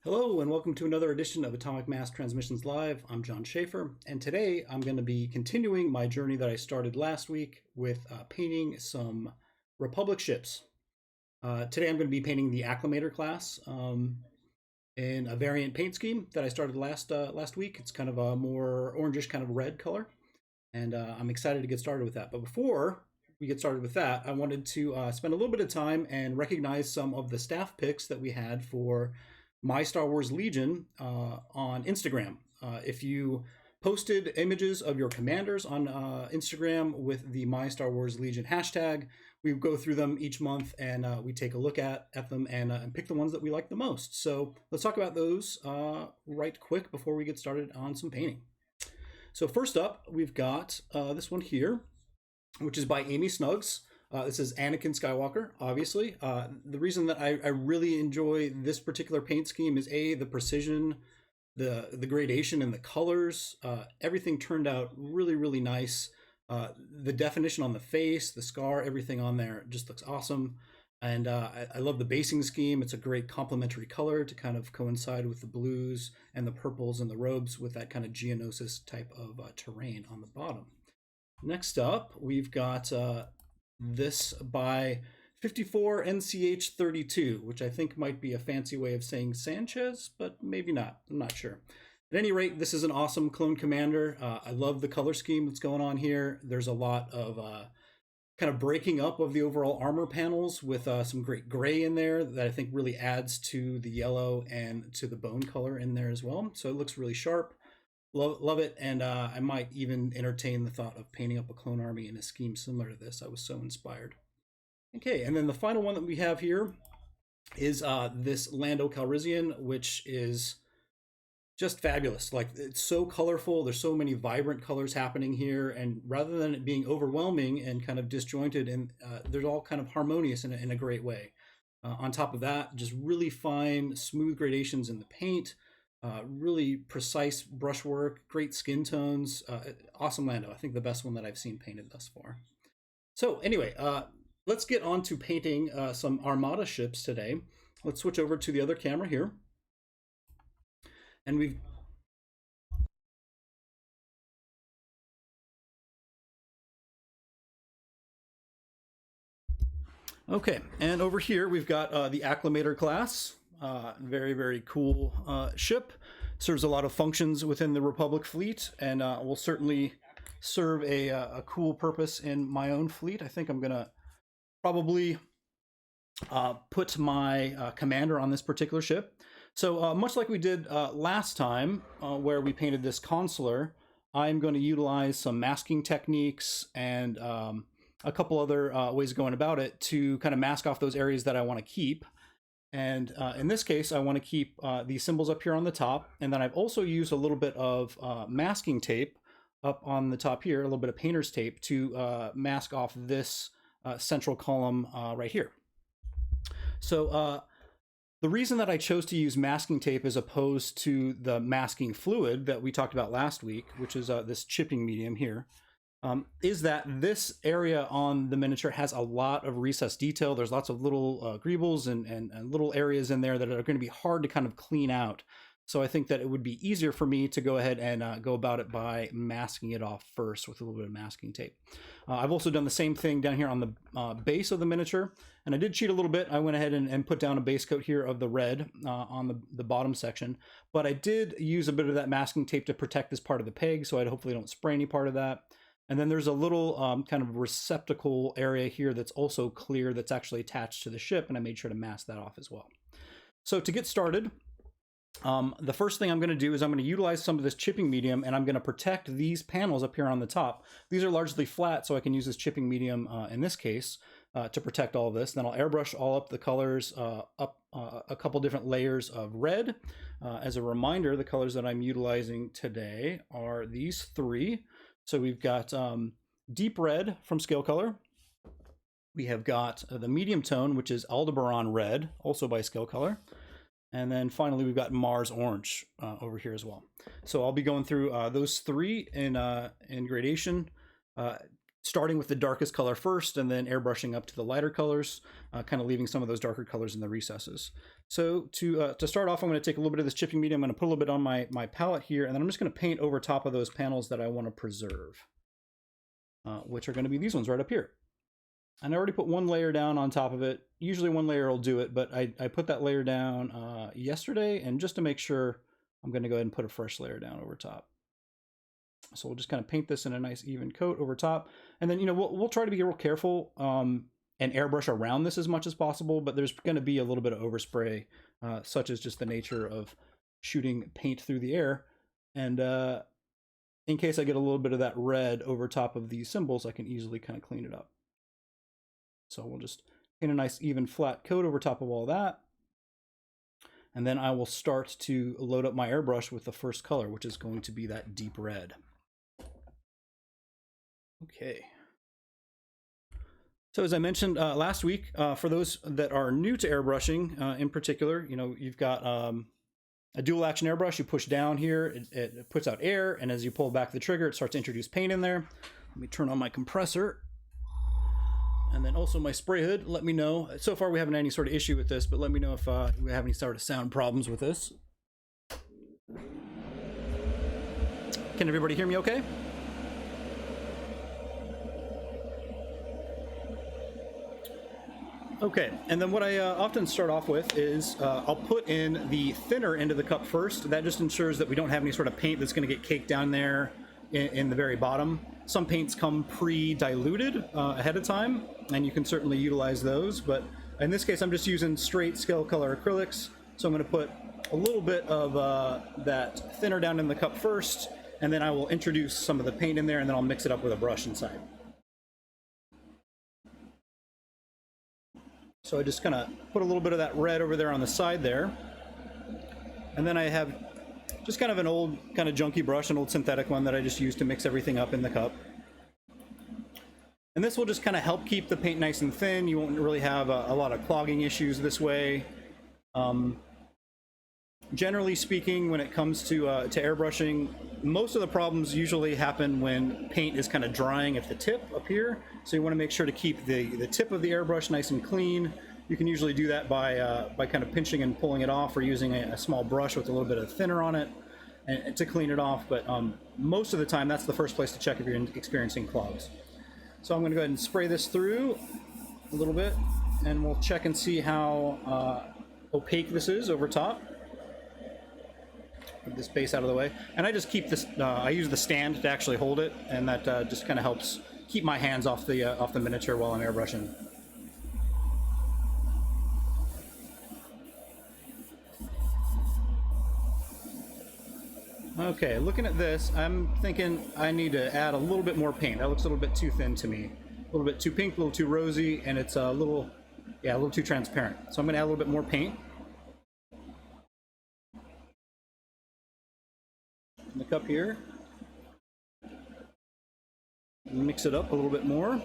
Hello and welcome to another edition of Atomic Mass Transmissions Live. I'm John Schaefer, and today I'm going to be continuing my journey that I started last week with painting some Republic ships. Today I'm going to be painting the Acclimator class in a variant paint scheme that I started last week. It's kind of a more orangish kind of red color, and I'm excited to get started with that. But before we get started with that, I wanted to spend a little bit of time and recognize some of the staff picks that we had for My Star Wars Legion on Instagram. If you posted images of your commanders on Instagram with the My Star Wars Legion hashtag, we go through them each month and we take a look at them and pick the ones that we like the most. So let's talk about those right quick before we get started on some painting. So first up, we've got this one here, which is by Amy Snuggs. This is Anakin Skywalker, obviously. The reason that I really enjoy this particular paint scheme is the precision, the gradation, and the colors. Everything turned out really, really nice. The definition on the face, the scar, everything on there just looks awesome. And I love the basing scheme. It's a great complementary color to kind of coincide with the blues and the purples and the robes with that kind of Geonosis type of terrain on the bottom. Next up, we've got this by 54 NCH 32, which I think might be a fancy way of saying Sanchez, but maybe not. I'm not sure. At any rate, this is an awesome clone commander. I love the color scheme that's going on here. There's a lot of kind of breaking up of the overall armor panels with some great gray in there that I think really adds to the yellow and to the bone color in there as well. So it looks really sharp. Love it, and I might even entertain the thought of painting up a clone army in a scheme similar to this. I was so inspired. Okay, and then the final one that we have here is this Lando Calrissian, which is just fabulous. Like, it's so colorful. There's so many vibrant colors happening here, and rather than it being overwhelming and kind of disjointed, and they're all kind of harmonious in a great way. On top of that, just really fine, smooth gradations in the paint. Really precise brushwork, great skin tones, awesome Lando. I think the best one that I've seen painted thus far. So anyway, let's get on to painting some Armada ships today. Let's switch over to the other camera here. And we've... Okay, and over here we've got the Acclimator class. Very, very cool ship. Serves a lot of functions within the Republic fleet, and will certainly serve a cool purpose in my own fleet. I think I'm going to probably put my commander on this particular ship. So much like we did last time, where we painted this consular, I'm going to utilize some masking techniques and a couple other ways of going about it to kind of mask off those areas that I want to keep. And in this case, I want to keep these symbols up here on the top. And then I've also used a little bit of masking tape up on the top here, a little bit of painter's tape to mask off this central column right here. So the reason that I chose to use masking tape as opposed to the masking fluid that we talked about last week, which is this chipping medium here, is that this area on the miniature has a lot of recessed detail. There's lots of little greebles and little areas in there that are going to be hard to kind of clean out. So I think that it would be easier for me to go ahead and go about it by masking it off first with a little bit of masking tape. I've also done the same thing down here on the base of the miniature, and I did cheat a little bit. I went ahead and put down a base coat here of the red on the bottom section, but I did use a bit of that masking tape to protect this part of the peg, so I hopefully don't spray any part of that. And then there's a little kind of receptacle area here that's also clear that's actually attached to the ship, and I made sure to mask that off as well. So to get started, the first thing I'm going to do is I'm going to utilize some of this chipping medium, and I'm going to protect these panels up here on the top. These are largely flat, so I can use this chipping medium in this case to protect all of this. Then I'll airbrush all up the colors, up a couple different layers of red. As a reminder, the colors that I'm utilizing today are these three. So we've got deep red from Scale Color. We have got the medium tone, which is Aldebaran red, also by Scale Color. And then finally, we've got Mars orange over here as well. So I'll be going through those three in gradation, starting with the darkest color first and then airbrushing up to the lighter colors, kind of leaving some of those darker colors in the recesses. So to start off, I'm going to take a little bit of this chipping medium. I'm going to put a little bit on my palette here, and then I'm just going to paint over top of those panels that I want to preserve, which are going to be these ones right up here. And I already put one layer down on top of it. Usually one layer will do it, but I put that layer down yesterday, and just to make sure, I'm going to go ahead and put a fresh layer down over top. So we'll just kind of paint this in a nice even coat over top. And then, we'll try to be real careful and airbrush around this as much as possible, but there's going to be a little bit of overspray, such as just the nature of shooting paint through the air. And in case I get a little bit of that red over top of these symbols, I can easily kind of clean it up. So we'll just paint a nice even flat coat over top of all that. And then I will start to load up my airbrush with the first color, which is going to be that deep red. Okay. So as I mentioned last week, for those that are new to airbrushing in particular, you've got a dual action airbrush. You push down here, it puts out air, and as you pull back the trigger, it starts to introduce paint in there. Let me turn on my compressor. And then also my spray hood. Let me know. So far we haven't had any sort of issue with this, but let me know if we have any sort of sound problems with this. Can everybody hear me okay? Okay, and then what I often start off with is I'll put in the thinner end of the cup first. That just ensures that we don't have any sort of paint that's going to get caked down there in the very bottom. Some paints come pre-diluted ahead of time, and you can certainly utilize those, but in this case I'm just using straight scale color acrylics, so I'm going to put a little bit of that thinner down in the cup first, and then I will introduce some of the paint in there, and then I'll mix it up with a brush inside. So I just kind of put a little bit of that red over there on the side there, and then I have just kind of an old, kind of junky brush, an old synthetic one that I just use to mix everything up in the cup. And this will just kind of help keep the paint nice and thin. You won't really have a lot of clogging issues this way. Generally speaking, when it comes to airbrushing, most of the problems usually happen when paint is kind of drying at the tip up here. So you want to make sure to keep the tip of the airbrush nice and clean. You can usually do that by kind of pinching and pulling it off, or using a small brush with a little bit of thinner on it and to clean it off. But most of the time, that's the first place to check if you're experiencing clogs. So I'm going to go ahead and spray this through a little bit, and we'll check and see how opaque this is over top. Put this base out of the way, and I just keep this. I use the stand to actually hold it, and that just kind of helps keep my hands off the miniature while I'm airbrushing. Okay, looking at this, I'm thinking I need to add a little bit more paint. That looks a little bit too thin to me. A little bit too pink, a little too rosy, and it's a little too transparent. So I'm going to add a little bit more paint in the cup here. Mix it up a little bit more.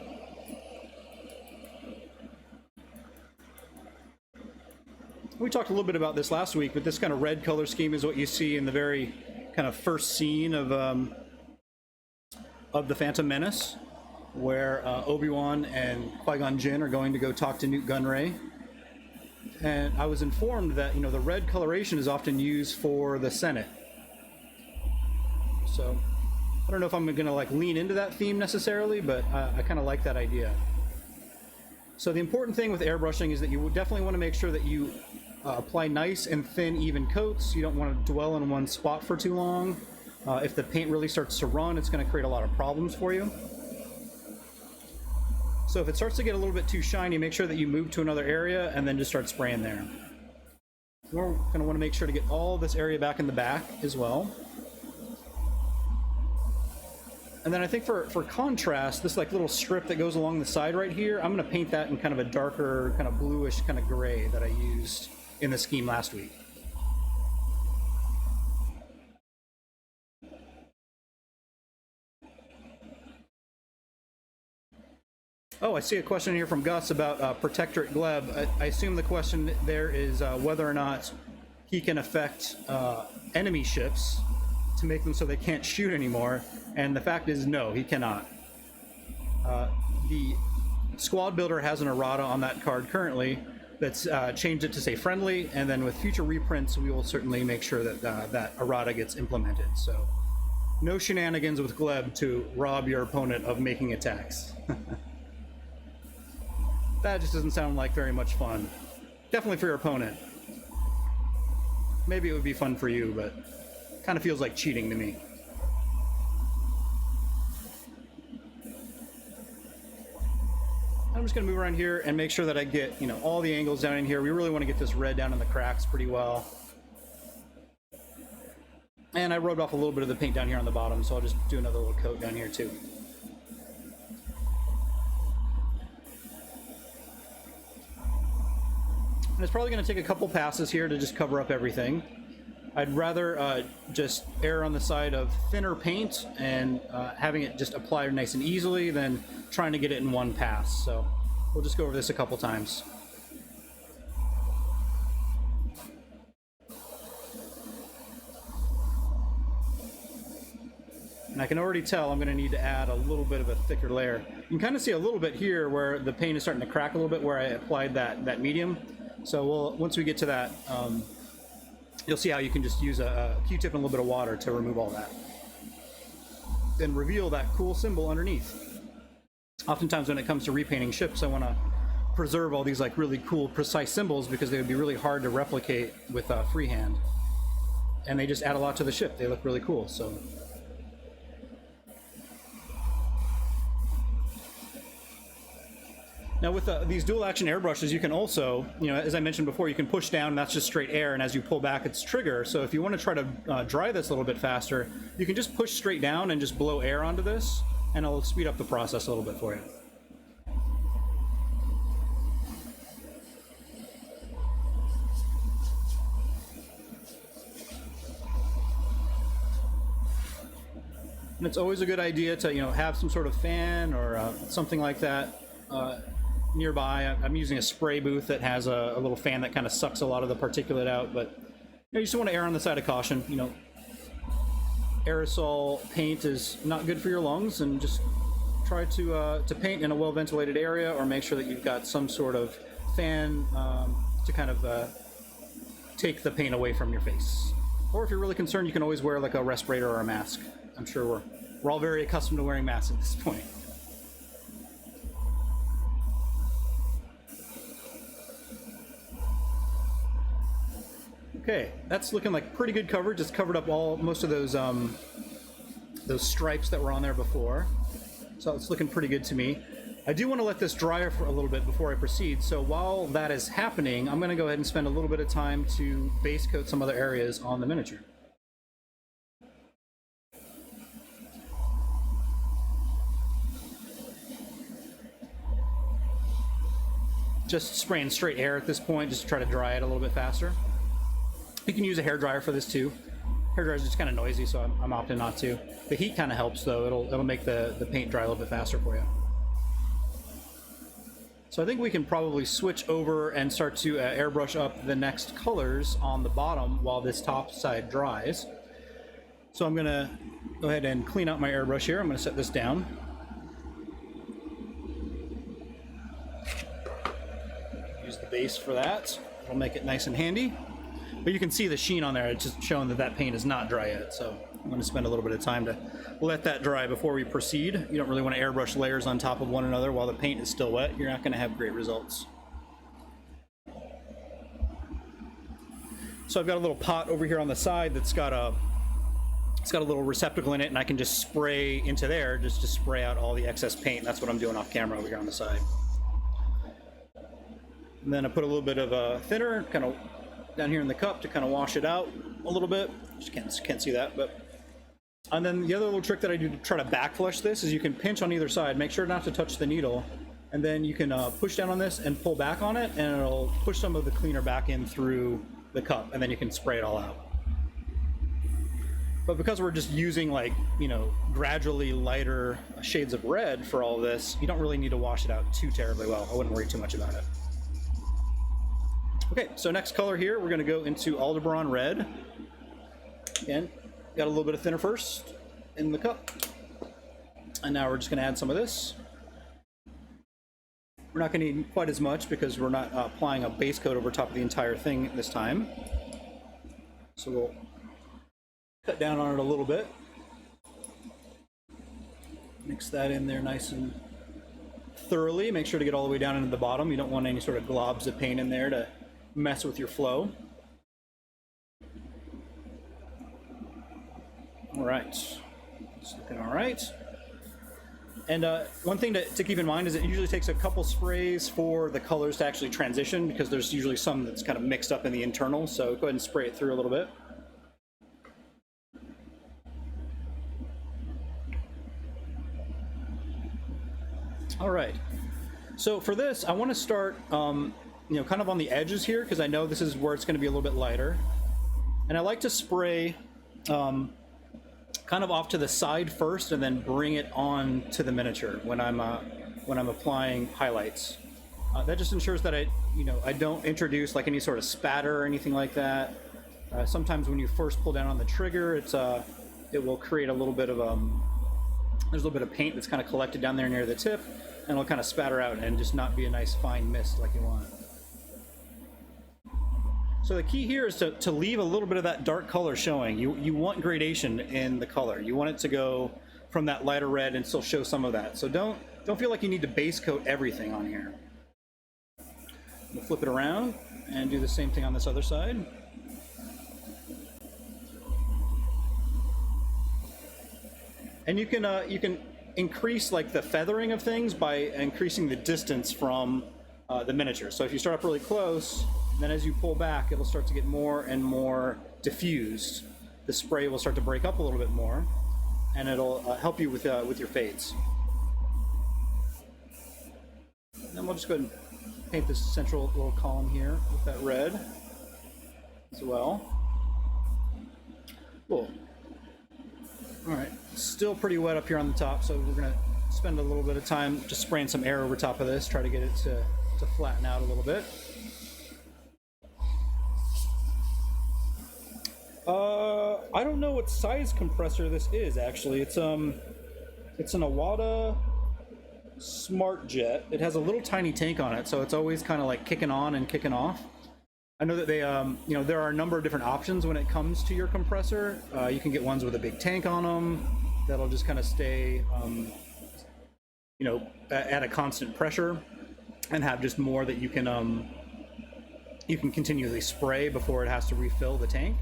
We talked a little bit about this last week, but this kind of red color scheme is what you see in the very kind of first scene of the Phantom Menace, where Obi-Wan and Qui-Gon Jinn are going to go talk to Newt Gunray. And I was informed that the red coloration is often used for the Senate. So I don't know if I'm going to lean into that theme necessarily, but I kind of like that idea. So the important thing with airbrushing is that you definitely want to make sure that you apply nice and thin, even coats. You don't want to dwell in one spot for too long. If the paint really starts to run, it's going to create a lot of problems for you. So if it starts to get a little bit too shiny, make sure that you move to another area and then just start spraying there. We're going to want to make sure to get all this area back in the back as well. And then I think for contrast, this little strip that goes along the side right here, I'm going to paint that in kind of a darker, kind of bluish kind of gray that I used in the scheme last week. Oh, I see a question here from Gus about Protectorate Gleb. I assume the question there is whether or not he can affect enemy ships to make them so they can't shoot anymore, and the fact is no, he cannot. The squad builder has an errata on that card currently that's changed it to say friendly, and then with future reprints we will certainly make sure that that errata gets implemented. So no shenanigans with Gleb to rob your opponent of making attacks. That just doesn't sound like very much fun. Definitely for your opponent. Maybe it would be fun for you, but kind of feels like cheating to me. I'm just going to move around here and make sure that I get, you know, all the angles down in here. We really want to get this red down in the cracks pretty well. And I rubbed off a little bit of the paint down here on the bottom, so I'll just do another little coat down here too. And it's probably going to take a couple passes here to just cover up everything. I'd rather just err on the side of thinner paint and having it just apply nice and easily than trying to get it in one pass. So we'll just go over this a couple times. And I can already tell I'm going to need to add a little bit of a thicker layer. You can kind of see a little bit here where the paint is starting to crack a little bit where I applied that medium. So once we get to that, you'll see how you can just use a Q-tip and a little bit of water to remove all that. Then reveal that cool symbol underneath. Oftentimes when it comes to repainting ships, I want to preserve all these like really cool, precise symbols because they would be really hard to replicate with freehand. And they just add a lot to the ship. They look really cool. So. Now with these dual action airbrushes, you can also, you know, as I mentioned before, you can push down and that's just straight air, and as you pull back, it's trigger. So if you want to try to dry this a little bit faster, you can just push straight down and just blow air onto this, and it'll speed up the process a little bit for you. And it's always a good idea to, you know, have some sort of fan or something like that nearby. I'm using a spray booth that has a little fan that kind of sucks a lot of the particulate out, but you know, you just want to err on the side of caution. You know, aerosol paint is not good for your lungs, and just try to paint in a well-ventilated area, or make sure that you've got some sort of fan to kind of take the paint away from your face. Or if you're really concerned, you can always wear like a respirator or a mask. I'm sure we're all very accustomed to wearing masks at this point. Okay, that's looking like pretty good coverage. It's covered up most of those stripes that were on there before. So it's looking pretty good to me. I do want to let this dry for a little bit before I proceed. So while that is happening, I'm going to go ahead and spend a little bit of time to base coat some other areas on the miniature. Just spraying straight air at this point, just to try to dry it a little bit faster. You can use a hairdryer for this too. Hairdryer is just kind of noisy, so I'm opting not to. The heat kind of helps though. It'll make the paint dry a little bit faster for you. So I think we can probably switch over and start to airbrush up the next colors on the bottom while this top side dries. So I'm gonna go ahead and clean out my airbrush here. I'm gonna set this down. Use the base for that. It'll make it nice and handy. But you can see the sheen on there. It's just showing that that paint is not dry yet. So I'm going to spend a little bit of time to let that dry before we proceed. You don't really want to airbrush layers on top of one another while the paint is still wet. You're not going to have great results. So I've got a little pot over here on the side that's got a little receptacle in it, and I can just spray into there just to spray out all the excess paint. That's what I'm doing off camera over here on the side. And then I put a little bit of thinner, kind of down here in the cup to kind of wash it out a little bit. Just can't see that, but. And then the other little trick that I do to try to back flush this is you can pinch on either side, make sure not to touch the needle, and then you can push down on this and pull back on it, and it'll push some of the cleaner back in through the cup, and then you can spray it all out. But because we're just using, like, you know, gradually lighter shades of red for all this, you don't really need to wash it out too terribly well. I wouldn't worry too much about it. Okay, so next color here, we're going to go into Aldebaran Red. Again, got a little bit of thinner first in the cup. And now we're just going to add some of this. We're not going to need quite as much because we're not applying a base coat over top of the entire thing this time. So we'll cut down on it a little bit. Mix that in there nice and thoroughly. Make sure to get all the way down into the bottom. You don't want any sort of globs of paint in there to mess with your flow. All right, it's looking all right. And one thing to keep in mind is it usually takes a couple sprays for the colors to actually transition, because there's usually some that's kind of mixed up in the internal. So go ahead and spray it through a little bit. All right. So for this, I want to start, kind of on the edges here, because I know this is where it's going to be a little bit lighter. And I like to spray kind of off to the side first, and then bring it on to the miniature when I'm applying highlights. That just ensures that I don't introduce like any sort of spatter or anything like that. Sometimes when you first pull down on the trigger, it will create a little bit of there's a little bit of paint that's kind of collected down there near the tip, and it'll kind of spatter out and just not be a nice fine mist like you want. So the key here is to leave a little bit of that dark color showing. You want gradation in the color. You want it to go from that lighter red and still show some of that. So don't feel like you need to base coat everything on here. We'll flip it around and do the same thing on this other side. And you can increase like the feathering of things by increasing the distance from the miniature. So if you start up really close, then as you pull back, it'll start to get more and more diffused. The spray will start to break up a little bit more, and it'll help you with your fades. And then we'll just go ahead and paint this central little column here with that red as well. Cool. All right, still pretty wet up here on the top, so we're gonna spend a little bit of time just spraying some air over top of this, try to get it to flatten out a little bit. I don't know what size compressor this is actually. It's an Armada Smart Jet. It has a little tiny tank on it, so it's always kind of like kicking on and kicking off. I know that they, there are a number of different options when it comes to your compressor. You can get ones with a big tank on them that'll just kind of stay, at a constant pressure, and have just more that you can continually spray before it has to refill the tank.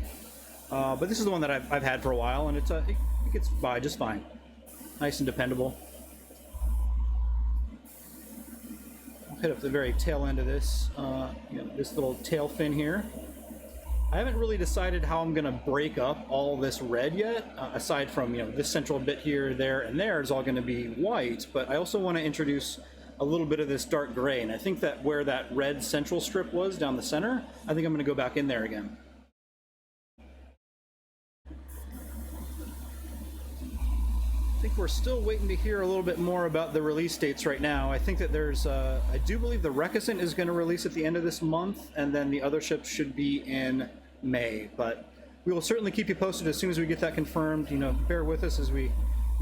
But this is the one that I've had for a while, and it gets by just fine. Nice and dependable. I'll hit up the very tail end of this, this little tail fin here. I haven't really decided how I'm going to break up all this red yet, aside from, this central bit here, there, and there is all going to be white, but I also want to introduce a little bit of this dark gray, and I think that where that red central strip was down the center, I think I'm going to go back in there again. I think we're still waiting to hear a little bit more about the release dates right now. I think that there's, I do believe the Repainting is going to release at the end of this month, and then the other ships should be in May. But we will certainly keep you posted as soon as we get that confirmed. Bear with us as we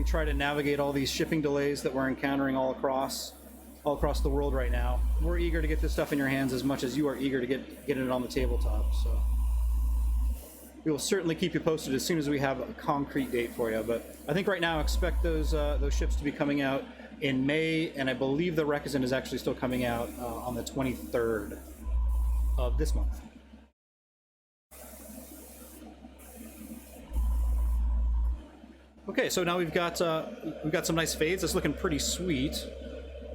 try to navigate all these shipping delays that we're encountering all across the world right now. We're eager to get this stuff in your hands as much as you are eager to get it on the tabletop. So we will certainly keep you posted as soon as we have a concrete date for you. But I think right now expect those ships to be coming out in May, and I believe the Repainting is actually still coming out on the 23rd of this month. Okay, so now we've got some nice fades. It's looking pretty sweet.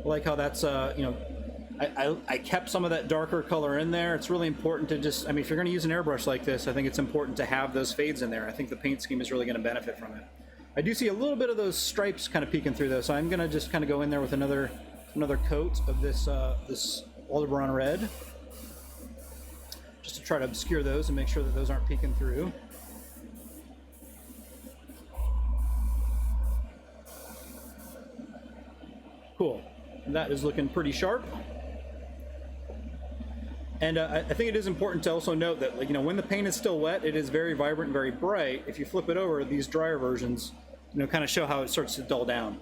I like how that's I kept some of that darker color in there. It's really important to just, if you're going to use an airbrush like this, I think it's important to have those fades in there. I think the paint scheme is really going to benefit from it. I do see a little bit of those stripes kind of peeking through though, so I'm going to just kind of go in there with another coat of this Aldebaran red, just to try to obscure those and make sure that those aren't peeking through. Cool. That is looking pretty sharp. And I think it is important to also note that, when the paint is still wet, it is very vibrant and very bright. If you flip it over, these drier versions, kind of show how it starts to dull down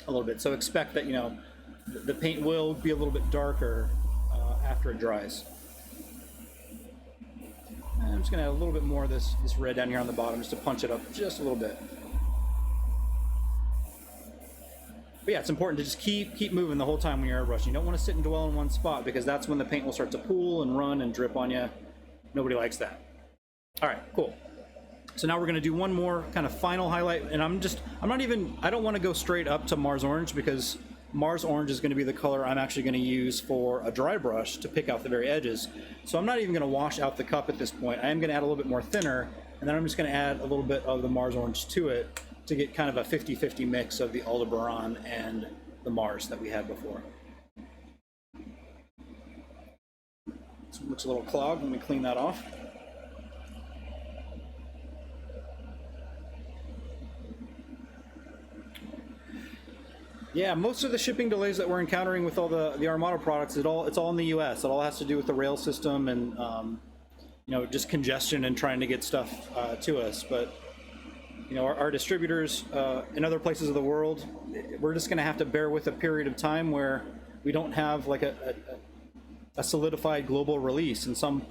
a little bit. So expect that, the paint will be a little bit darker after it dries. And I'm just gonna add a little bit more of this red down here on the bottom just to punch it up just a little bit. But yeah, it's important to just keep moving the whole time when you're airbrushing. You don't want to sit and dwell in one spot because that's when the paint will start to pool and run and drip on you. Nobody likes that. All right, cool. So now we're going to do one more kind of final highlight, and I don't want to go straight up to Mars Orange because Mars Orange is going to be the color I'm actually going to use for a dry brush to pick out the very edges. So I'm not even going to wash out the cup at this point. I am going to add a little bit more thinner, and then I'm just going to add a little bit of the Mars Orange to it to get kind of a 50-50 mix of the Aldebaran and the Mars that we had before. So it looks a little clogged. Let me clean that off. Yeah, most of the shipping delays that we're encountering with all the Armada products, it's all in the U.S. It all has to do with the rail system and just congestion and trying to get stuff to us. But our distributors in other places of the world, we're just going to have to bear with a period of time where we don't have like a solidified global release. In some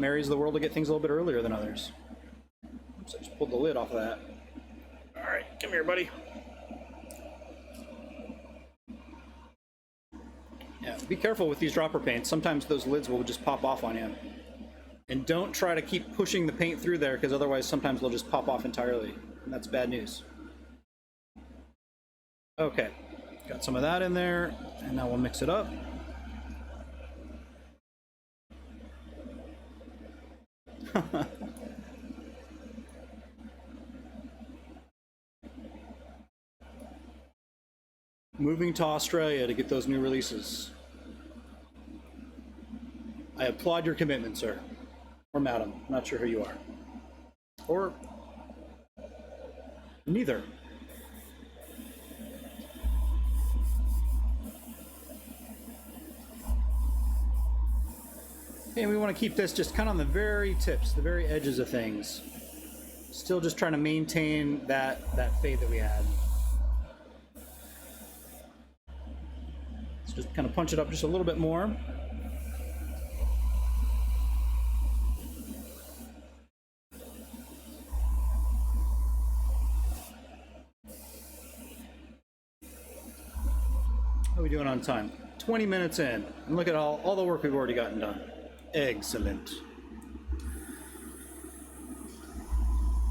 areas of the world, to get things a little bit earlier than others. Oops, I just pulled the lid off of that. All right, come here, buddy. Yeah, be careful with these dropper paints. Sometimes those lids will just pop off on you. And don't try to keep pushing the paint through there because otherwise sometimes they'll just pop off entirely. And that's bad news. Okay, got some of that in there, and now we'll mix it up. Moving to Australia to get those new releases. I applaud your commitment, sir. Or madam. I'm not sure who you are. Or neither. And we want to keep this just kind of on the very tips, the very edges of things. Still just trying to maintain that fade that we had. Let's just kind of punch it up just a little bit more. How are we doing on time? 20 minutes in. And look at all the work we've already gotten done. Excellent.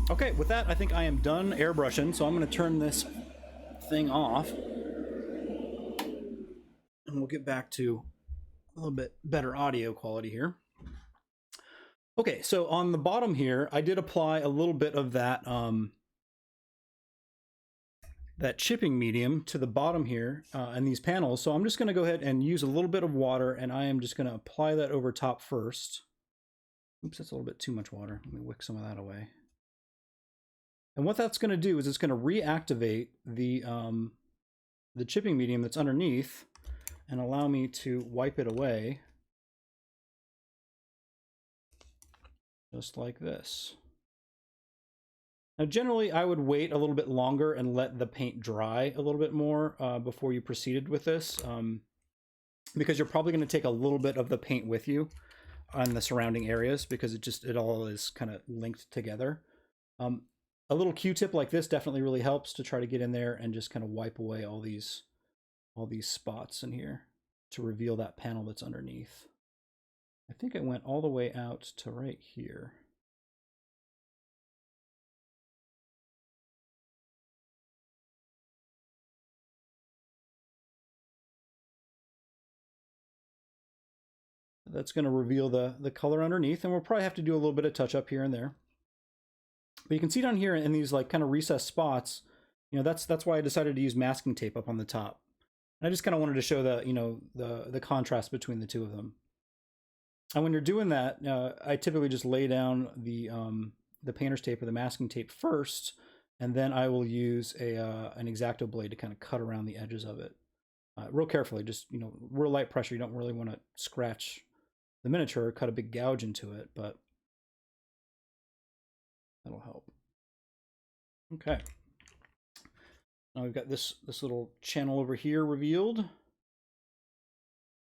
Okay, with that, I think I am done airbrushing, so I'm going to turn this thing off. And we'll get back to a little bit better audio quality here. Okay, so on the bottom here, I did apply a little bit of that that chipping medium to the bottom here and these panels. So I'm just going to go ahead and use a little bit of water, and I am just going to apply that over top first. Oops, that's a little bit too much water. Let me wick some of that away. And what that's going to do is it's going to reactivate the chipping medium that's underneath and allow me to wipe it away just like this. Now, generally, I would wait a little bit longer and let the paint dry a little bit more before you proceeded with this, because you're probably going to take a little bit of the paint with you on the surrounding areas because it all is kind of linked together. A little Q-tip like this definitely really helps to try to get in there and just kind of wipe away all these spots in here to reveal that panel that's underneath. I think I went all the way out to right here. That's going to reveal the color underneath, and we'll probably have to do a little bit of touch up here and there. But you can see down here in these like kind of recessed spots, that's why I decided to use masking tape up on the top. And I just kind of wanted to show the contrast between the two of them. And when you're doing that, I typically just lay down the painter's tape or the masking tape first, and then I will use an X-Acto blade to kind of cut around the edges of it. Real carefully, just real light pressure. You don't really want to scratch the miniature or cut a big gouge into it, but that'll help. Okay. Now we've got this little channel over here revealed.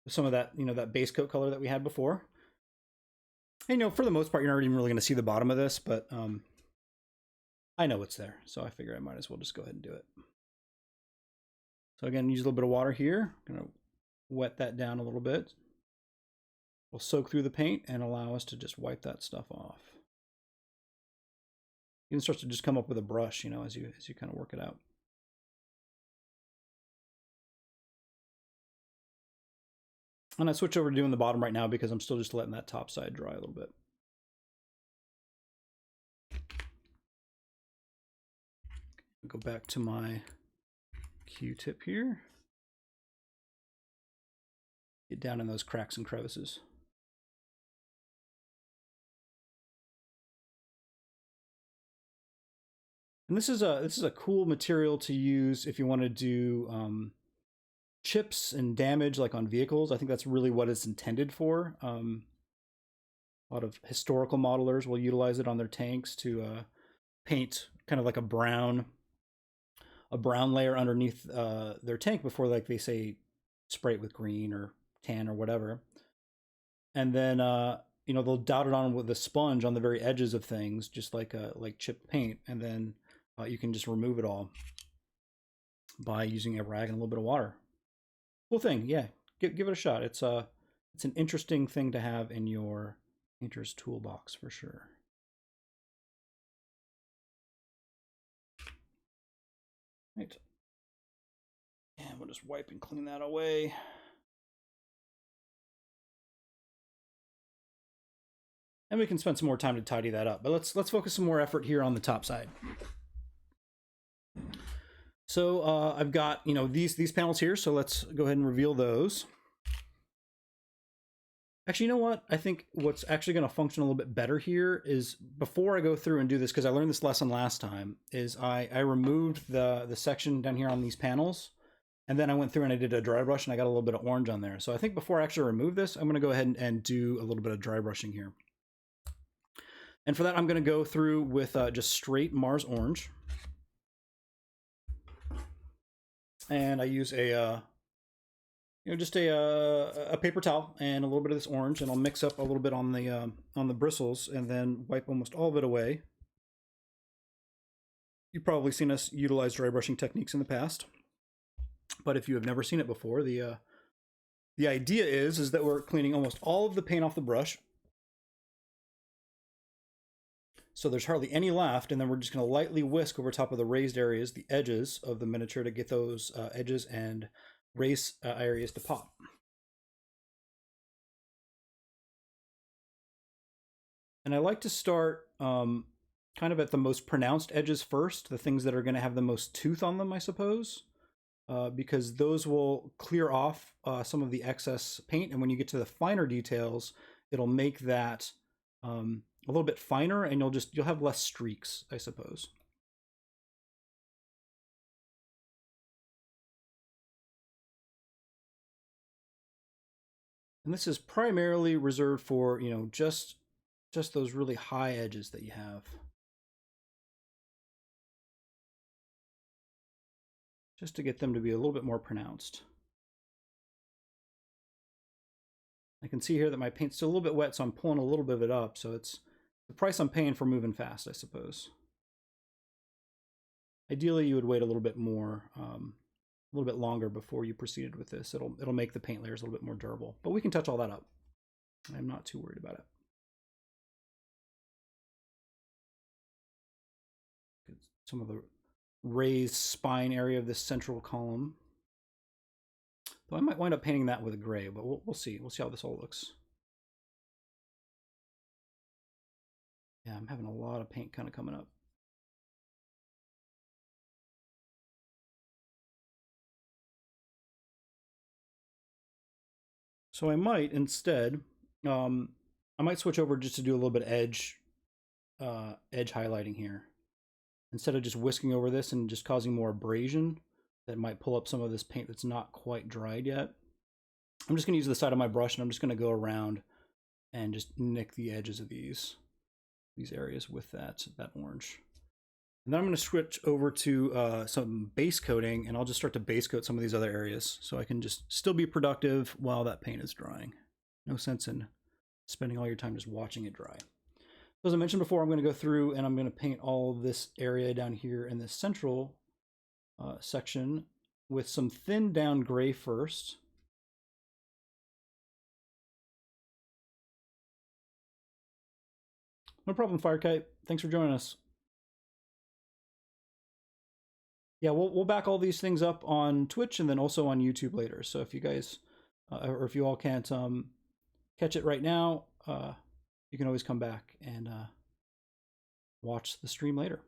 some of that, that base coat color that we had before. And, for the most part, you're not even really going to see the bottom of this, but I know it's there, so I figure I might as well just go ahead and do it. So again, use a little bit of water here. I'm going to wet that down a little bit. We'll soak through the paint and allow us to just wipe that stuff off. You can start to just come up with a brush, as you kind of work it out. And I switch over to doing the bottom right now because I'm still just letting that top side dry a little bit. Go back to my Q-tip here. Get down in those cracks and crevices. And this is a cool material to use if you want to do chips and damage like on vehicles. I think that's really what it's intended for. A lot of historical modelers will utilize it on their tanks to paint kind of like a brown layer underneath their tank before, like they say, spray it with green or tan or whatever. And then they'll dot it on with a sponge on the very edges of things, just like chipped paint, and then you can just remove it all by using a rag and a little bit of water. Cool thing, yeah. Give it a shot. It's an interesting thing to have in your painter's toolbox for sure. Right. And we'll just wipe and clean that away. And we can spend some more time to tidy that up. But let's focus some more effort here on the top side. So I've got these panels here. So let's go ahead and reveal those. Actually, you know what? I think what's actually going to function a little bit better here is, before I go through and do this, because I learned this lesson last time, is I removed the section down here on these panels, and then I went through and I did a dry brush and I got a little bit of orange on there. So I think before I actually remove this, I'm going to go ahead and do a little bit of dry brushing here. And for that, I'm going to go through with just straight Mars orange. And I use a just a paper towel and a little bit of this orange, and I'll mix up a little bit on the bristles and then wipe almost all of it away. You've probably seen us utilize dry brushing techniques in the past, but if you have never seen it before, the idea is that we're cleaning almost all of the paint off the brush, so there's hardly any left, and then we're just going to lightly whisk over top of the raised areas, the edges of the miniature, to get those edges and raised areas to pop. And I like to start kind of at the most pronounced edges first, the things that are going to have the most tooth on them, I suppose, because those will clear off some of the excess paint, and when you get to the finer details, it'll make that a little bit finer, and you'll have less streaks, I suppose. And this is primarily reserved for, just those really high edges that you have. Just to get them to be a little bit more pronounced. I can see here that my paint's still a little bit wet, so I'm pulling a little bit of it up, so it's the price I'm paying for moving fast, I suppose. Ideally, you would wait a little bit more, a little bit longer before you proceeded with this. It'll make the paint layers a little bit more durable, but we can touch all that up. I'm not too worried about it. Some of the raised spine area of this central column. Though I might wind up painting that with a gray, but we'll see. We'll see how this all looks. Yeah, I'm having a lot of paint kind of coming up. So I might instead, I might switch over just to do a little bit of edge highlighting here. Instead of just whisking over this and just causing more abrasion that might pull up some of this paint that's not quite dried yet. I'm just going to use the side of my brush, and I'm just going to go around and just nick the edges of these areas with that orange. And then I'm going to switch over to some base coating, and I'll just start to base coat some of these other areas so I can just still be productive while that paint is drying. No sense in spending all your time just watching it dry. So as I mentioned before, I'm going to go through and I'm going to paint all of this area down here in this central section with some thinned down gray first. No problem, Firekite. Thanks for joining us. Yeah, we'll back all these things up on Twitch and then also on YouTube later. So if you guys, or if you all can't catch it right now, you can always come back and watch the stream later.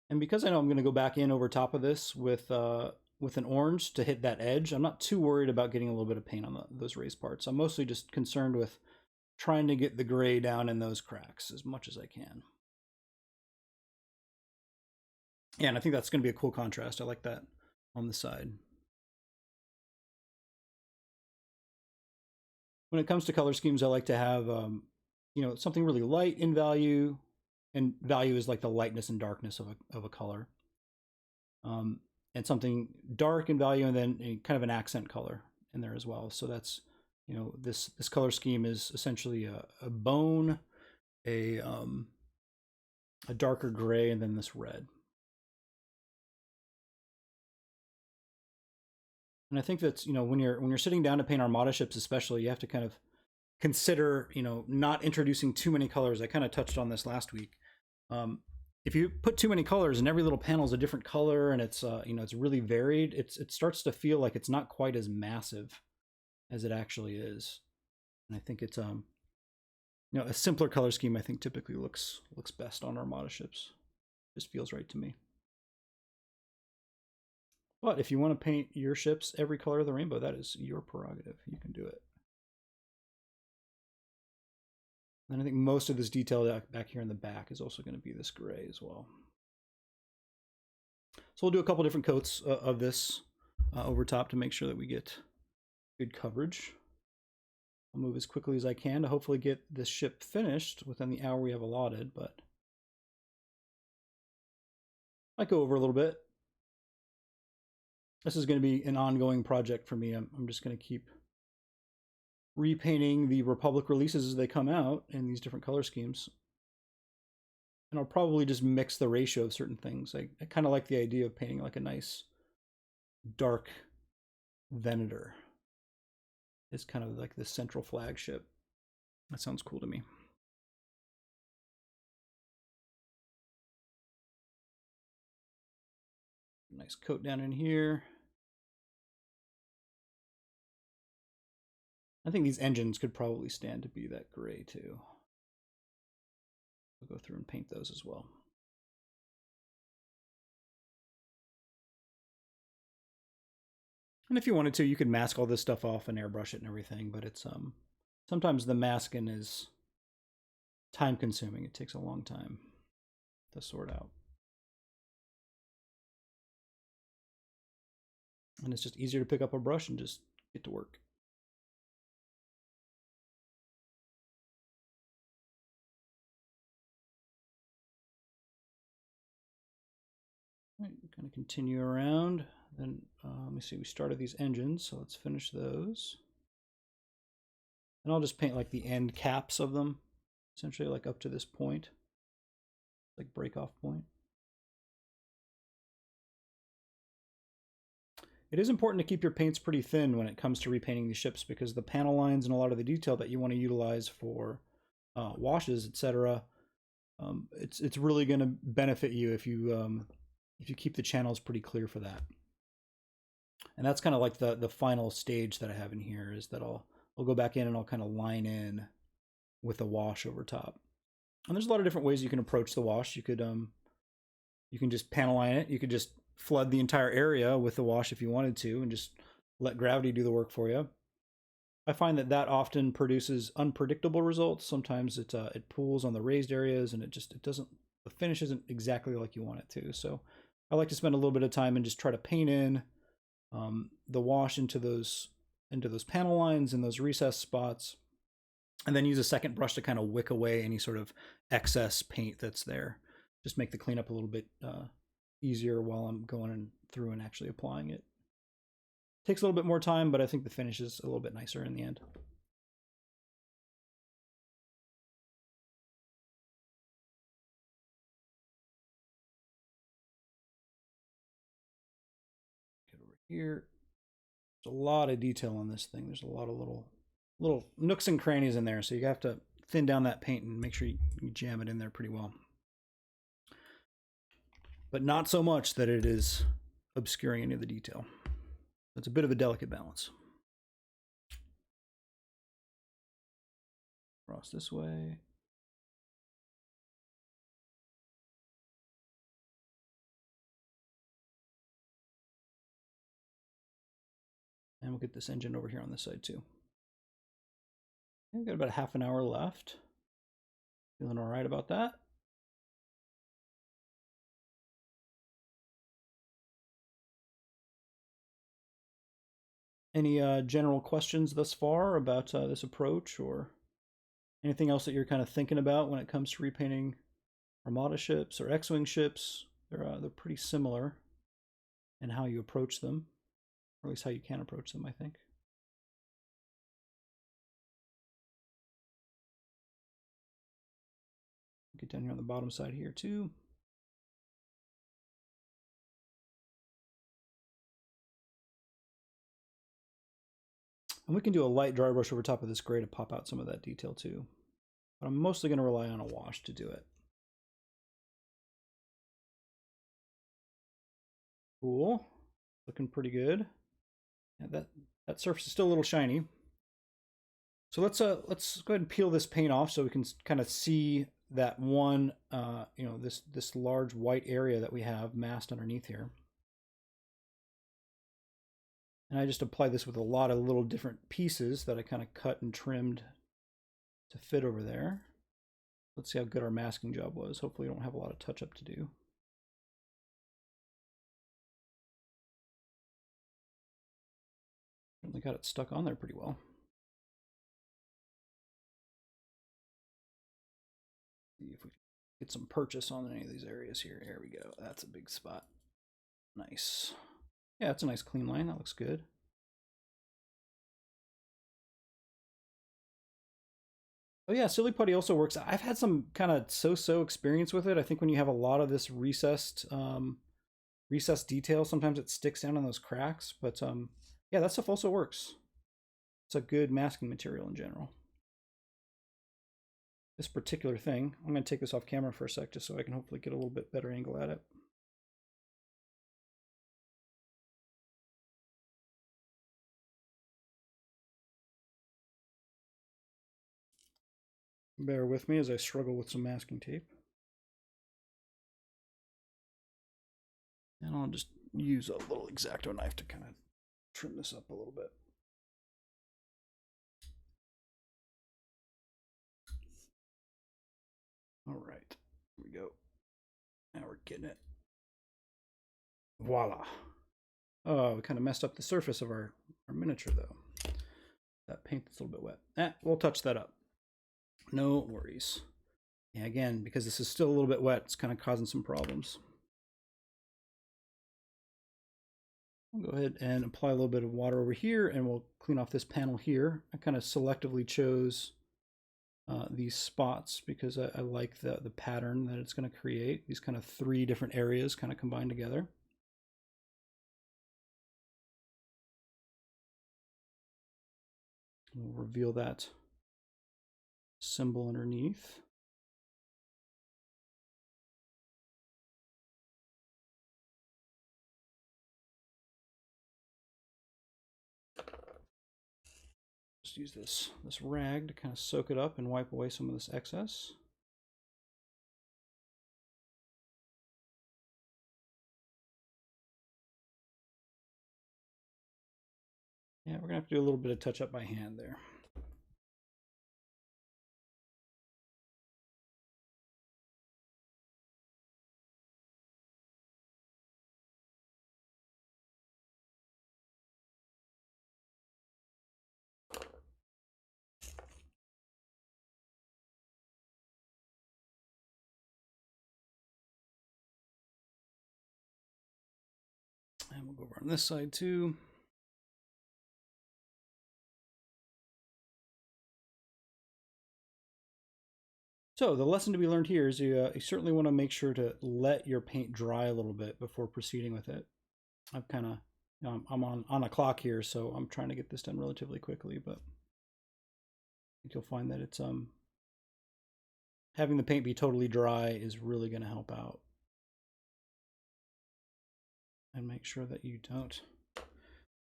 And because I know I'm going to go back in over top of this with an orange to hit that edge, I'm not too worried about getting a little bit of paint on those raised parts. I'm mostly just concerned with trying to get the gray down in those cracks as much as I can. Yeah, and I think that's going to be a cool contrast. I like that on the side. When it comes to color schemes, I like to have, you know, something really light in value, and value is like the lightness and darkness of a color. And something dark in value, and then kind of an accent color in there as well. So that's, you know, this color scheme is essentially a bone, a darker gray, and then this red. And I think that's, you know, when you're sitting down to paint Armada ships especially, you have to kind of consider, you know, not introducing too many colors. I kind of touched on this last week. If you put too many colors and every little panel is a different color and it's you know, it's really varied, it starts to feel like it's not quite as massive as it actually is. And I think it's you know, a simpler color scheme I think typically looks best on Armada ships. Just feels right to me. But if you want to paint your ships every color of the rainbow, that is your prerogative. You can do it. And I think most of this detail back here in the back is also going to be this gray as well. So we'll do a couple different coats of this over top to make sure that we get good coverage. I'll move as quickly as I can to hopefully get this ship finished within the hour we have allotted, but I might go over a little bit. This is going to be an ongoing project for me. I'm just going to keep repainting the Republic releases as they come out in these different color schemes. And I'll probably just mix the ratio of certain things. I kind of like the idea of painting like a nice dark Venator. It's kind of like the central flagship. That sounds cool to me. Nice coat down in here. I think these engines could probably stand to be that gray too. We'll go through and paint those as well. And if you wanted to, you could mask all this stuff off and airbrush it and everything, but it's sometimes the masking is time consuming. It takes a long time to sort out. And it's just easier to pick up a brush and just get to work. All right, going to continue around. Then let me see, we started these engines, so let's finish those. And I'll just paint like the end caps of them, essentially like up to this point, like break off point. It is important to keep your paints pretty thin when it comes to repainting these ships, because the panel lines and a lot of the detail that you want to utilize for washes, etc., it's really going to benefit you if you keep the channels pretty clear for that. And that's kind of like the final stage that I have in here, is that I'll go back in and I'll kind of line in with a wash over top. And there's a lot of different ways you can approach the wash. You can just panel line it. You could just flood the entire area with the wash if you wanted to, and just let gravity do the work for you. I find that often produces unpredictable results. Sometimes it pools on the raised areas, and it doesn't, the finish isn't exactly like you want it to. So I like to spend a little bit of time and just try to paint in the wash into those panel lines and those recessed spots, and then use a second brush to kind of wick away any sort of excess paint that's there. Just make the cleanup a little bit easier while I'm going through and actually applying it. Takes a little bit more time, but I think the finish is a little bit nicer in the end. Get over here. There's a lot of detail on this thing. There's a lot of little nooks and crannies in there, so you have to thin down that paint and make sure you jam it in there pretty well. But not so much that it is obscuring any of the detail. It's a bit of a delicate balance. Cross this way. And we'll get this engine over here on this side too. We've got about half an hour left. Feeling all right about that. Any general questions thus far about this approach, or anything else that you're kind of thinking about when it comes to repainting Armada ships or X-Wing ships? They're pretty similar in how you approach them, or at least how you can approach them, I think. Get down here on the bottom side here too. And we can do a light dry brush over top of this gray to pop out some of that detail too. But I'm mostly going to rely on a wash to do it. Cool. Looking pretty good. Yeah, that surface is still a little shiny. So let's go ahead and peel this paint off so we can kind of see that one, this large white area that we have masked underneath here. And I just apply this with a lot of little different pieces that I kind of cut and trimmed to fit over there. Let's see how good our masking job was. Hopefully we don't have a lot of touch-up to do. Certainly got it stuck on there pretty well. See if we can get some purchase on any of these areas here. There we go. That's a big spot. Nice. Yeah, it's a nice clean line. That looks good. Oh yeah, Silly Putty also works. I've had some kind of so-so experience with it. I think when you have a lot of this recessed detail, sometimes it sticks down on those cracks. But yeah, that stuff also works. It's a good masking material in general. This particular thing, I'm going to take this off camera for a sec just so I can hopefully get a little bit better angle at it. Bear with me as I struggle with some masking tape. And I'll just use a little X-Acto knife to kind of trim this up a little bit. All right, here we go. Now we're getting it. Voila. Oh, we kind of messed up the surface of our miniature though. That paint that's a little bit wet. We'll touch that up. No worries. Yeah, again, because this is still a little bit wet, it's kind of causing some problems. I'll go ahead and apply a little bit of water over here, and we'll clean off this panel here. I kind of selectively chose these spots because I like the pattern that it's going to create. These kind of three different areas kind of combined together. We'll reveal that symbol underneath. Just use this rag to kind of soak it up and wipe away some of this excess. Yeah, we're gonna have to do a little bit of touch up by hand there. go over on this side too. So the lesson to be learned here is you certainly want to make sure to let your paint dry a little bit before proceeding with it. I've kind of, I'm on a clock here, so I'm trying to get this done relatively quickly, but I think you'll find that it's having the paint be totally dry is really going to help out. And make sure that you don't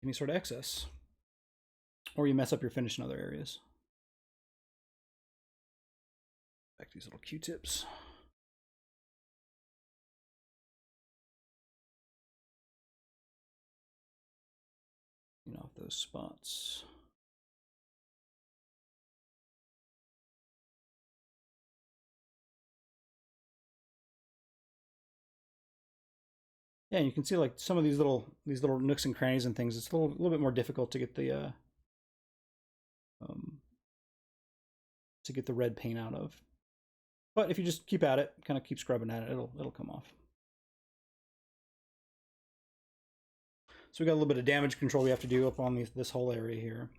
any sort of excess, or you mess up your finish in other areas. Back these little Q-tips. Clean off those spots. Yeah, you can see like some of these little nooks and crannies and things. It's a little bit more difficult to get the red paint out of. But if you just keep at it, kind of keep scrubbing at it, it'll come off. So we got a little bit of damage control we have to do up on this whole area here.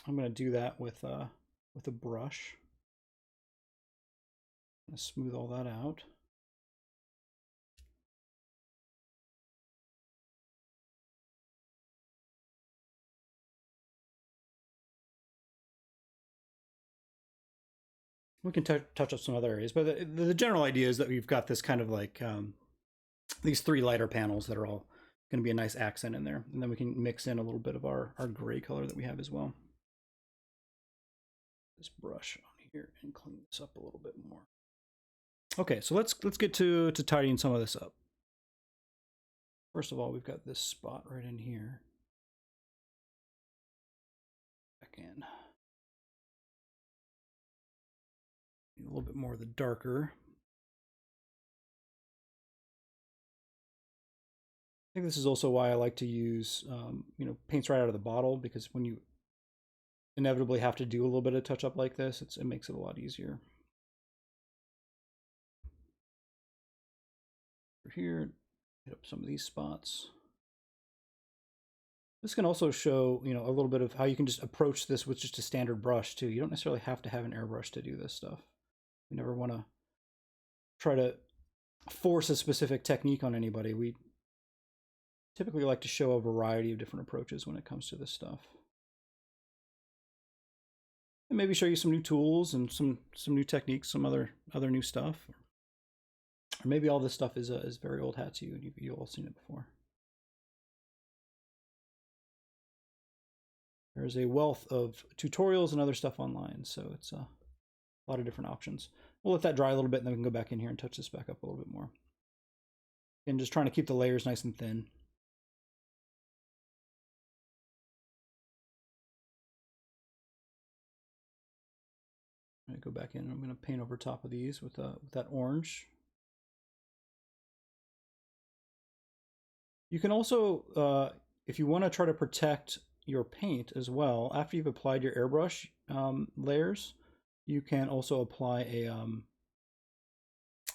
I'm going to do that with a brush. I'm going to smooth all that out. We can touch up some other areas, but the general idea is that we've got this kind of like these three lighter panels that are all going to be a nice accent in there, and then we can mix in a little bit of our gray color that we have as well. This brush on here and clean this up a little bit more. Okay, so let's get to tidying some of this up. First of all, we've got this spot right in here. Back in. A little bit more of the darker. I think this is also why I like to use, paints right out of the bottle, because when you inevitably have to do a little bit of touch up like this, it makes it a lot easier. Over here, hit up some of these spots. This can also show, a little bit of how you can just approach this with just a standard brush too. You don't necessarily have to have an airbrush to do this stuff. We never want to try to force a specific technique on anybody. We typically like to show a variety of different approaches when it comes to this stuff. And maybe show you some new tools and some new techniques, some other new stuff. Or maybe all this stuff is very old hat to you, and you've all seen it before. There's a wealth of tutorials and other stuff online, so it's a lot of different options. We'll let that dry a little bit, and then we can go back in here and touch this back up a little bit more. And just trying to keep the layers nice and thin. I'm going to go back in and I'm going to paint over top of these with that orange. You can also, if you want to try to protect your paint as well, after you've applied your airbrush layers, you can also apply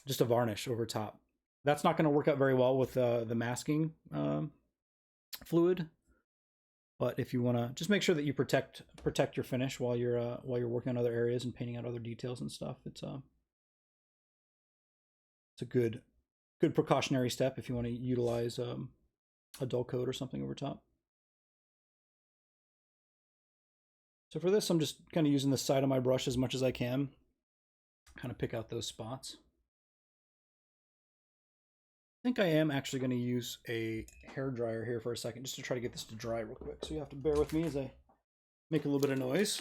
just a varnish over top. That's not going to work out very well with the masking fluid, but if you want to just make sure that you protect your finish while you're working on other areas and painting out other details and stuff, it's a good precautionary step if you want to utilize a dull coat or something over top. So for this, I'm just kind of using the side of my brush as much as I can, kind of pick out those spots. I think I am actually going to use a hair dryer here for a second, just to try to get this to dry real quick. So you have to bear with me as I make a little bit of noise.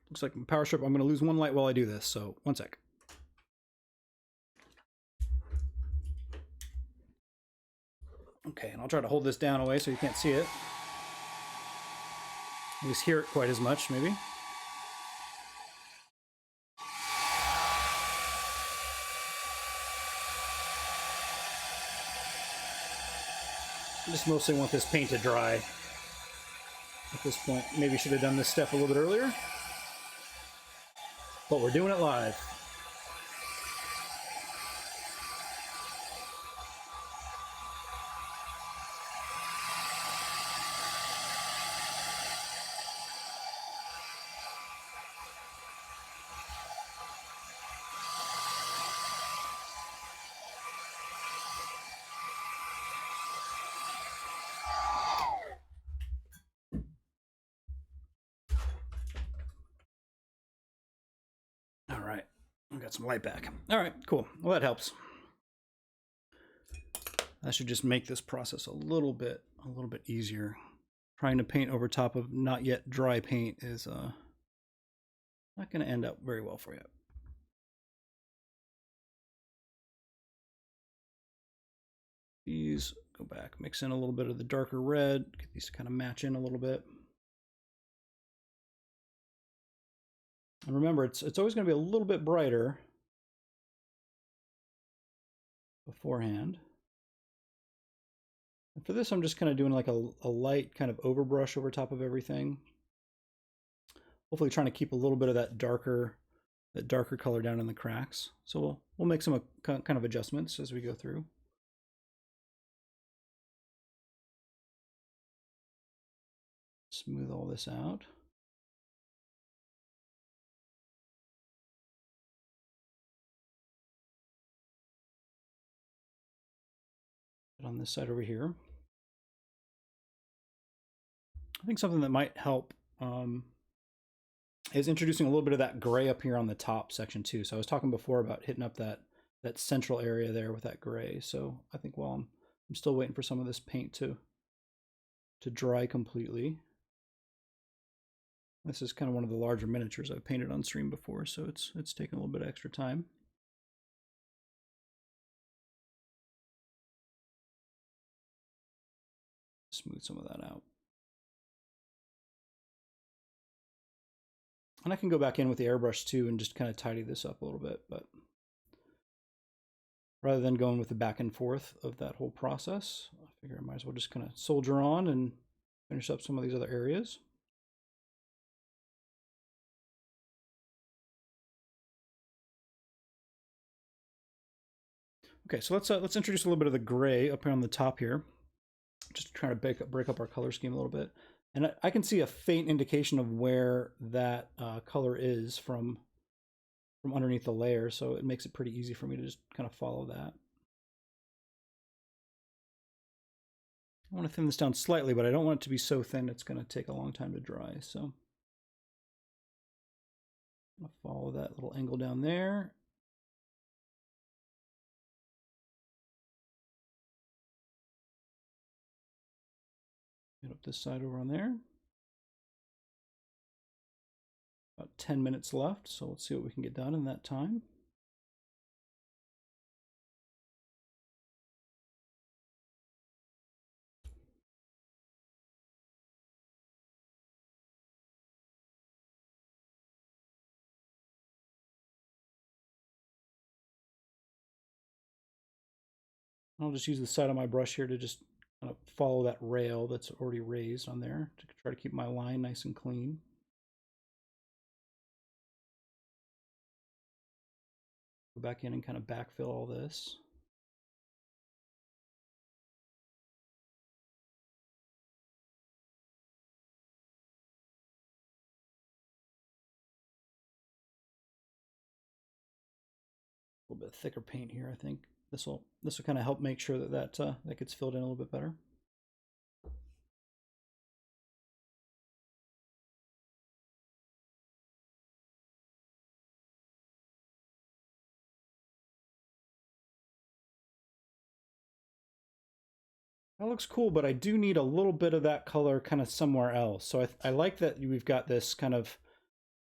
Looks like my power strip. I'm going to lose one light while I do this, so one sec. Okay, and I'll try to hold this down away so you can't see it. At least hear it quite as much, maybe. I just mostly want this paint to dry. At this point, maybe should have done this step a little bit earlier, but we're doing it live. All right, we got some light back. All right, cool. Well, that helps. That should just make this process a little bit easier. Trying to paint over top of not yet dry paint is not going to end up very well for you. These go back, mix in a little bit of the darker red, get these to kind of match in a little bit. And remember, it's always going to be a little bit brighter beforehand. And for this, I'm just kind of doing like a light kind of overbrush over top of everything. Hopefully trying to keep a little bit of that darker color down in the cracks. So we'll make some kind of adjustments as we go through. Smooth all this out. On this side over here. I think something that might help is introducing a little bit of that gray up here on the top section too. So I was talking before about hitting up that central area there with that gray. So I think while I'm still waiting for some of this paint to dry completely. This is kind of one of the larger miniatures I've painted on stream before, so it's taking a little bit of extra time. Smooth some of that out. And I can go back in with the airbrush too and just kind of tidy this up a little bit, but rather than going with the back and forth of that whole process, I figure I might as well just kind of soldier on and finish up some of these other areas. Okay, so let's introduce a little bit of the gray up here on the top here, just to try to break up our color scheme a little bit. And I can see a faint indication of where that color is from underneath the layer, so it makes it pretty easy for me to just kind of follow that. I want to thin this down slightly, but I don't want it to be so thin it's going to take a long time to dry. So I'm going to follow that little angle down there. Get up this side over on there. About 10 minutes left, so let's see what we can get done in that time. I'll just use the side of my brush here to just kind of follow that rail that's already raised on there to try to keep my line nice and clean. Go back in and kind of backfill all this. A little bit thicker paint here, I think. This will kind of help make sure that that gets filled in a little bit better. That looks cool, but I do need a little bit of that color kind of somewhere else. So I like that we've got this kind of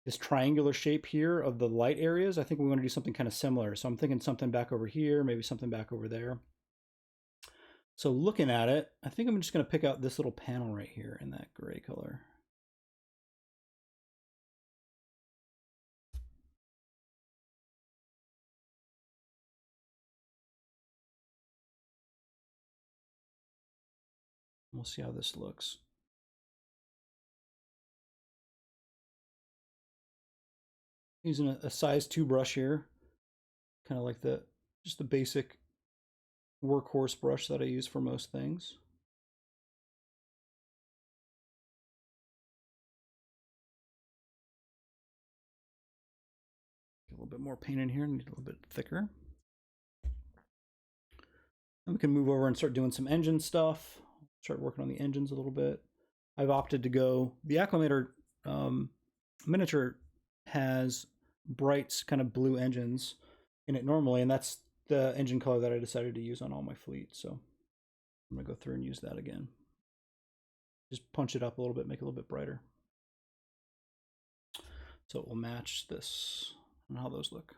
this triangular shape here of the light areas. I think we want to do something kind of similar. So I'm thinking something back over here, maybe something back over there. So looking at it, I think I'm just going to pick out this little panel right here in that gray color. We'll see how this looks. Using a size 2 brush here, kind of like just the basic workhorse brush that I use for most things. Get a little bit more paint in here, need a little bit thicker. And we can move over and start doing some engine stuff. Start working on the engines a little bit. I've opted to go, the Acclimator miniature has bright kind of blue engines in it normally, and that's the engine color that I decided to use on all my fleet. So I'm gonna go through and use that again. Just punch it up a little bit, make it a little bit brighter. So it will match this and how those look.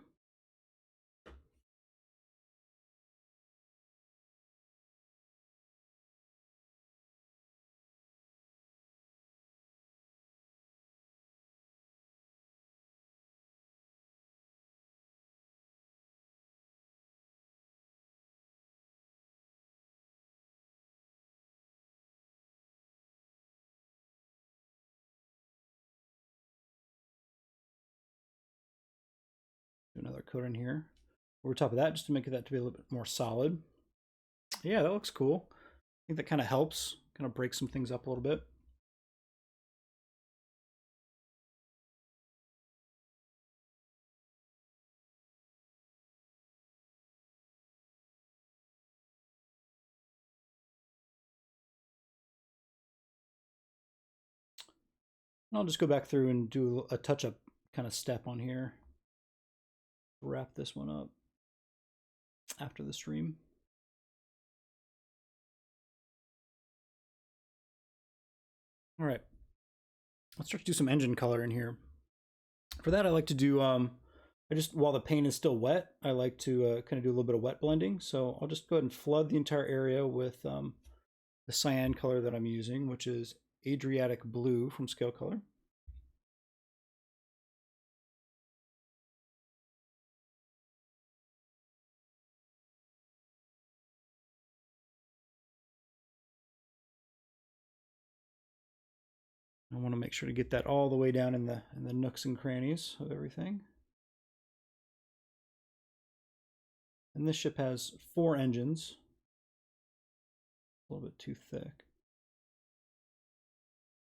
Do another coat in here over top of that just to make that to be a little bit more solid. Yeah, that looks cool. I think that kind of helps, kind of break some things up a little bit. And I'll just go back through and do a touch-up kind of step on here. Wrap this one up after the stream. All right, let's start to do some engine color in here. For that, I like to do, while the paint is still wet, I like to kind of do a little bit of wet blending. So I'll just go ahead and flood the entire area with the cyan color that I'm using, which is Adriatic Blue from Scale Color. I want to make sure to get that all the way down in the nooks and crannies of everything. And this ship has 4 engines. A little bit too thick.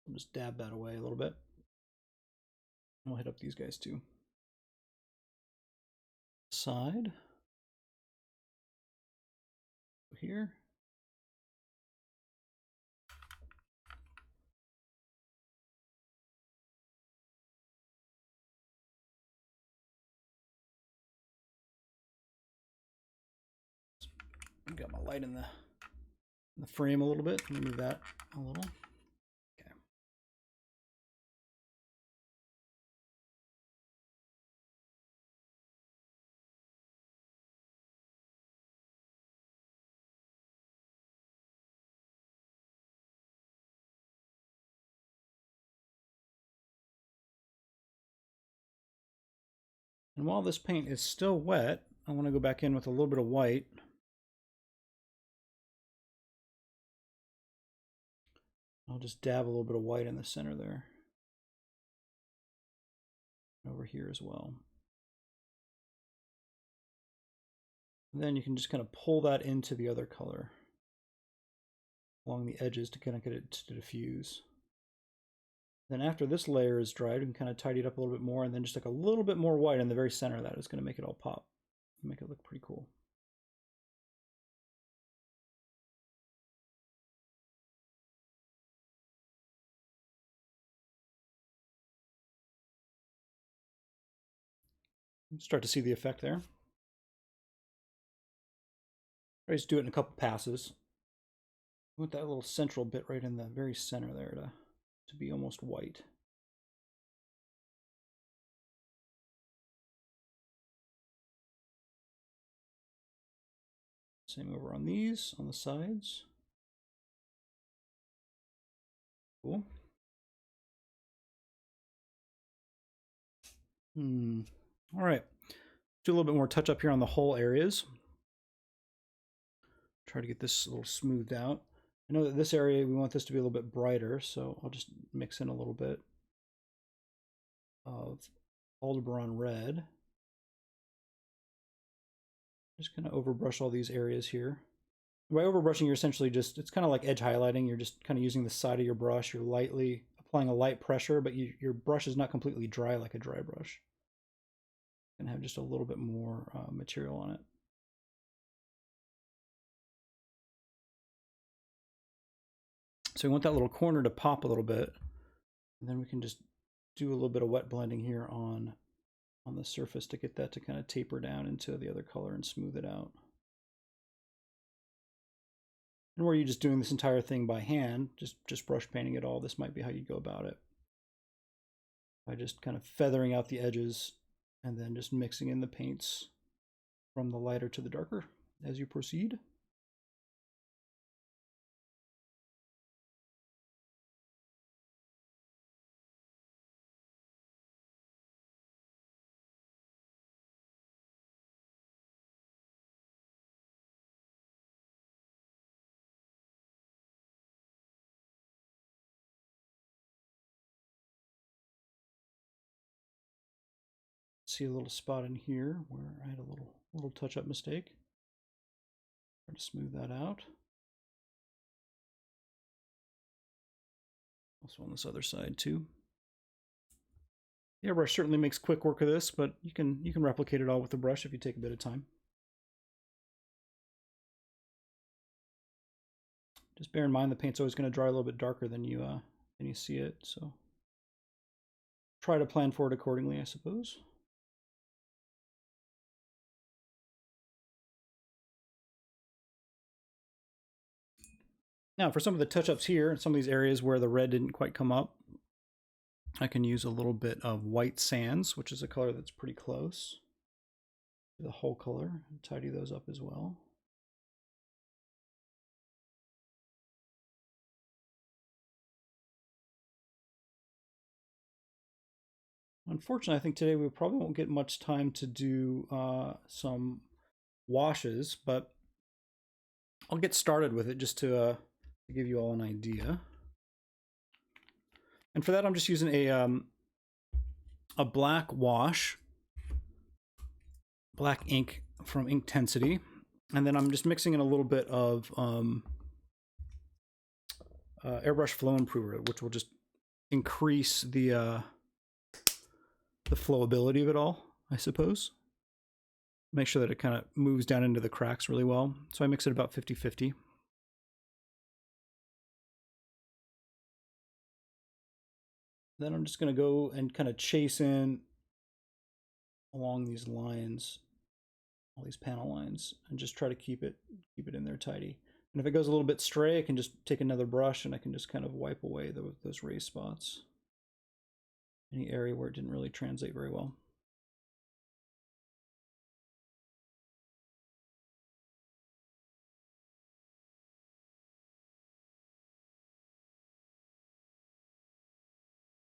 I'll just dab that away a little bit. And we'll hit up these guys too. Side. Here. I've got my light in the frame a little bit. Let me move that a little. Okay. And while this paint is still wet, I want to go back in with a little bit of white. I'll just dab a little bit of white in the center there. Over here as well. And then you can just kind of pull that into the other color along the edges to kind of get it to diffuse. Then after this layer is dried, we can kind of tidy it up a little bit more, and then just like a little bit more white in the very center of that is going to make it all pop. Make it look pretty cool. Start to see the effect there. I just do it in a couple passes. I want that little central bit right in the very center there to be almost white. Same over on these, on the sides. Cool. All right. Do a little bit more touch up here on the whole areas. Try to get this a little smoothed out. I know that this area, we want this to be a little bit brighter, so I'll just mix in a little bit of Aldebaran red. Just kind of overbrush all these areas here. By overbrushing, you're essentially just, it's kind of like edge highlighting. You're just kind of using the side of your brush. You're lightly applying a light pressure, but your brush is not completely dry like a dry brush. And have just a little bit more material on it. So we want that little corner to pop a little bit. And then we can just do a little bit of wet blending here on the surface to get that to kind of taper down into the other color and smooth it out. And were you just doing this entire thing by hand, just brush painting it all, this might be how you go about it. By just kind of feathering out the edges and then just mixing in the paints from the lighter to the darker as you proceed. See a little spot in here where I had a little touch-up mistake. Try to smooth that out. Also on this other side too. The airbrush certainly makes quick work of this, but you can replicate it all with the brush if you take a bit of time. Just bear in mind the paint's always going to dry a little bit darker than you see it, so try to plan for it accordingly, I suppose. Now for some of the touch-ups here, in some of these areas where the red didn't quite come up, I can use a little bit of white sands, which is a color that's pretty close to the whole color, and tidy those up as well. Unfortunately, I think today we probably won't get much time to do some washes, but I'll get started with it just to give you all an idea. And for that, I'm just using a black wash, black ink from Inkintensity, and then I'm just mixing in a little bit of airbrush flow improver, which will just increase the flowability of it all, I suppose. Make sure that it kind of moves down into the cracks really well. So I mix it about 50-50. Then I'm just going to go and kind of chase in along these lines, all these panel lines, and just try to keep it in there tidy. And if it goes a little bit stray, I can just take another brush and I can just kind of wipe away those raised spots. Any area where it didn't really translate very well.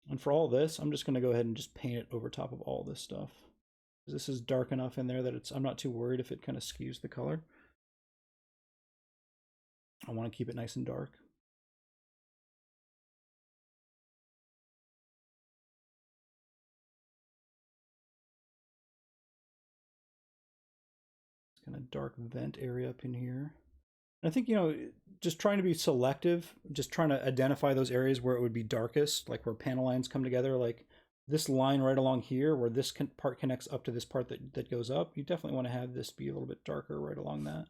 And for all this, I'm just going to go ahead and just paint it over top of all this stuff. This is dark enough in there that I'm not too worried if it kind of skews the color. I want to keep it nice and dark. It's kind of dark vent area up in here. And I think, just trying to be selective, just trying to identify those areas where it would be darkest, like where panel lines come together, like this line right along here where this part connects up to this part that goes up. You definitely want to have this be a little bit darker right along that.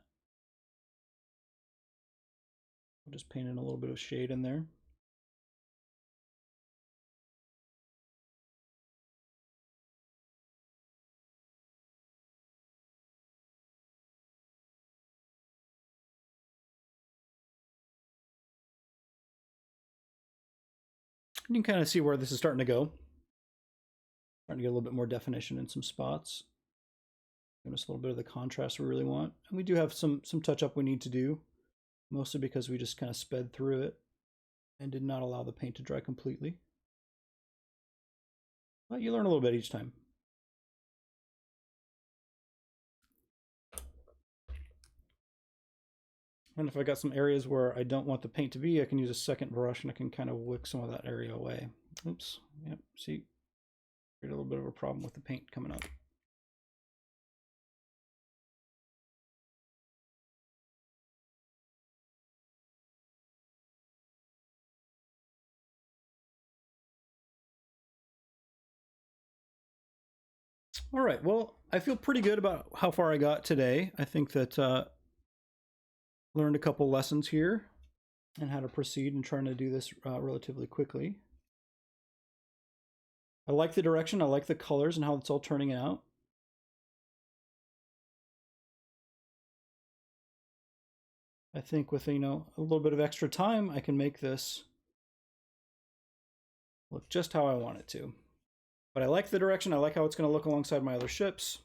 I'll just paint in a little bit of shade in there. You can kind of see where this is starting to go. Starting to get a little bit more definition in some spots. Give us a little bit of the contrast we really want. And we do have some touch-up we need to do, mostly because we just kind of sped through it and did not allow the paint to dry completely. But you learn a little bit each time. And if I got some areas where I don't want the paint to be, I can use a second brush and I can kind of wick some of that area away. Oops. Yep. See? Create a little bit of a problem with the paint coming up. All right, well, I feel pretty good about how far I got today. I think that learned a couple lessons here and how to proceed in trying to do this relatively quickly. I like the direction, I like the colors and how it's all turning out. I think with, you know, a little bit of extra time, I can make this look just how I want it to. But I like the direction. I like how it's going to look alongside my other ships.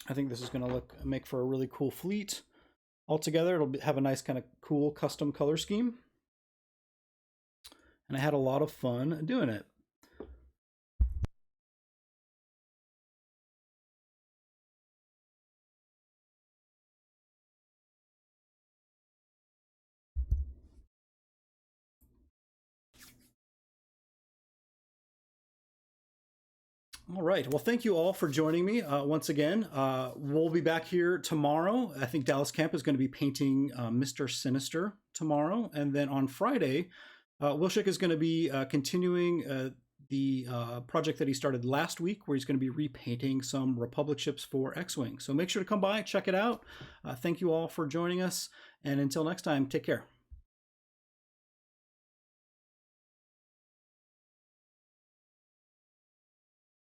I think this is going to make for a really cool fleet. Altogether, it'll have a nice kind of cool custom color scheme. And I had a lot of fun doing it. All right. Well, thank you all for joining me once again. We'll be back here tomorrow. I think Dallas Camp is going to be painting Mr. Sinister tomorrow. And then on Friday, Wilshik is going to be continuing the project that he started last week, where he's going to be repainting some Republic ships for X-Wing. So make sure to come by, check it out. Thank you all for joining us. And until next time, take care.